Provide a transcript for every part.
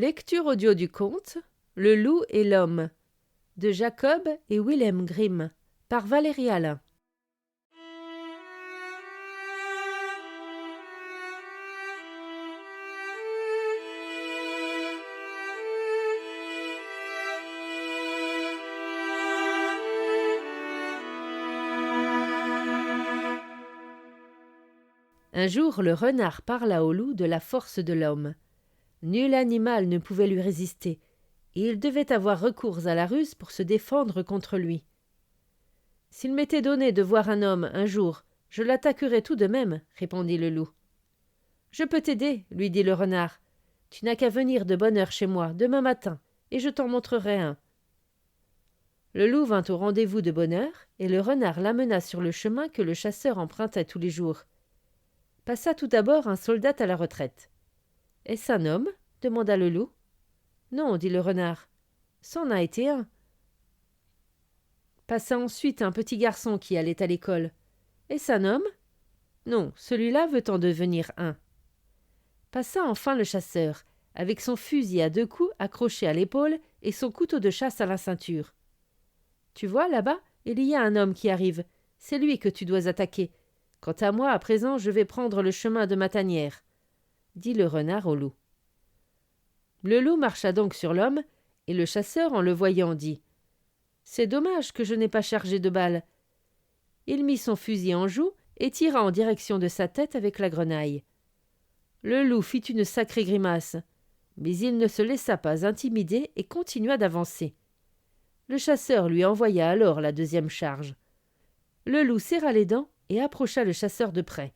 Lecture audio du conte Le loup et l'homme de Jacob et Wilhelm Grimm par Valérie Alain. Un jour, le renard parla au loup de la force de l'homme. Nul animal ne pouvait lui résister, et il devait avoir recours à la ruse pour se défendre contre lui. « S'il m'était donné de voir un homme un jour, je l'attaquerais tout de même, » répondit le loup. « Je peux t'aider, » lui dit le renard. « Tu n'as qu'à venir de bonne heure chez moi demain matin, et je t'en montrerai un. » Le loup vint au rendez-vous de bonne heure, et le renard l'amena sur le chemin que le chasseur empruntait tous les jours. Passa tout d'abord un soldat à la retraite. « Est-ce un homme ?» demanda le loup. « Non, » dit le renard. « C'en a été un. » Passa ensuite un petit garçon qui allait à l'école. « Est-ce un homme ?» « Non, celui-là veut en devenir un. » Passa enfin le chasseur, avec son fusil à 2 coups accroché à l'épaule et son couteau de chasse à la ceinture. « Tu vois, là-bas, il y a un homme qui arrive. C'est lui que tu dois attaquer. Quant à moi, à présent, je vais prendre le chemin de ma tanière, » dit le renard au loup. Le loup marcha donc sur l'homme, et le chasseur, en le voyant, dit « C'est dommage que je n'ai pas chargé de balles. » Il mit son fusil en joue et tira en direction de sa tête avec la grenaille. Le loup fit une sacrée grimace, mais il ne se laissa pas intimider et continua d'avancer. Le chasseur lui envoya alors la 2e charge. Le loup serra les dents et approcha le chasseur de près.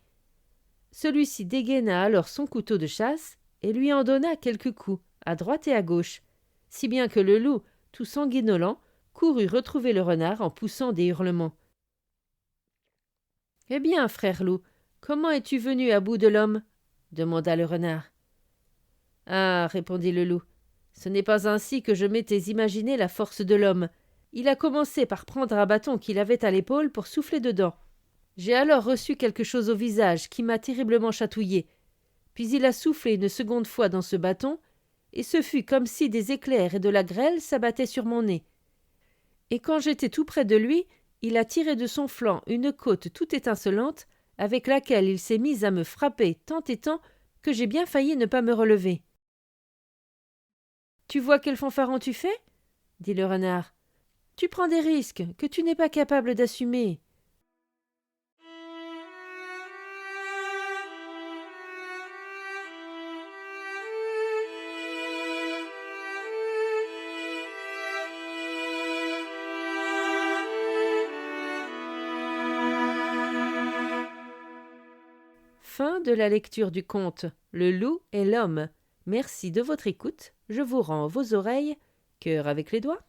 Celui-ci dégaina alors son couteau de chasse et lui en donna quelques coups, à droite et à gauche, si bien que le loup, tout sanguinolent, courut retrouver le renard en poussant des hurlements. « Eh bien, frère loup, comment es-tu venu à bout de l'homme » demanda le renard. « Ah, » répondit le loup, « ce n'est pas ainsi que je m'étais imaginé la force de l'homme. Il a commencé par prendre un bâton qu'il avait à l'épaule pour souffler dedans. J'ai alors reçu quelque chose au visage qui m'a terriblement chatouillé. Puis il a soufflé une seconde fois dans ce bâton, et ce fut comme si des éclairs et de la grêle s'abattaient sur mon nez. Et quand j'étais tout près de lui, il a tiré de son flanc une côte toute étincelante, avec laquelle il s'est mis à me frapper tant et tant que j'ai bien failli ne pas me relever. »« Tu vois quel fanfaron tu fais » dit le renard. « Tu prends des risques que tu n'es pas capable d'assumer. » Fin de la lecture du conte Le loup et l'homme. Merci de votre écoute. Je vous rends vos oreilles. Cœur avec les doigts.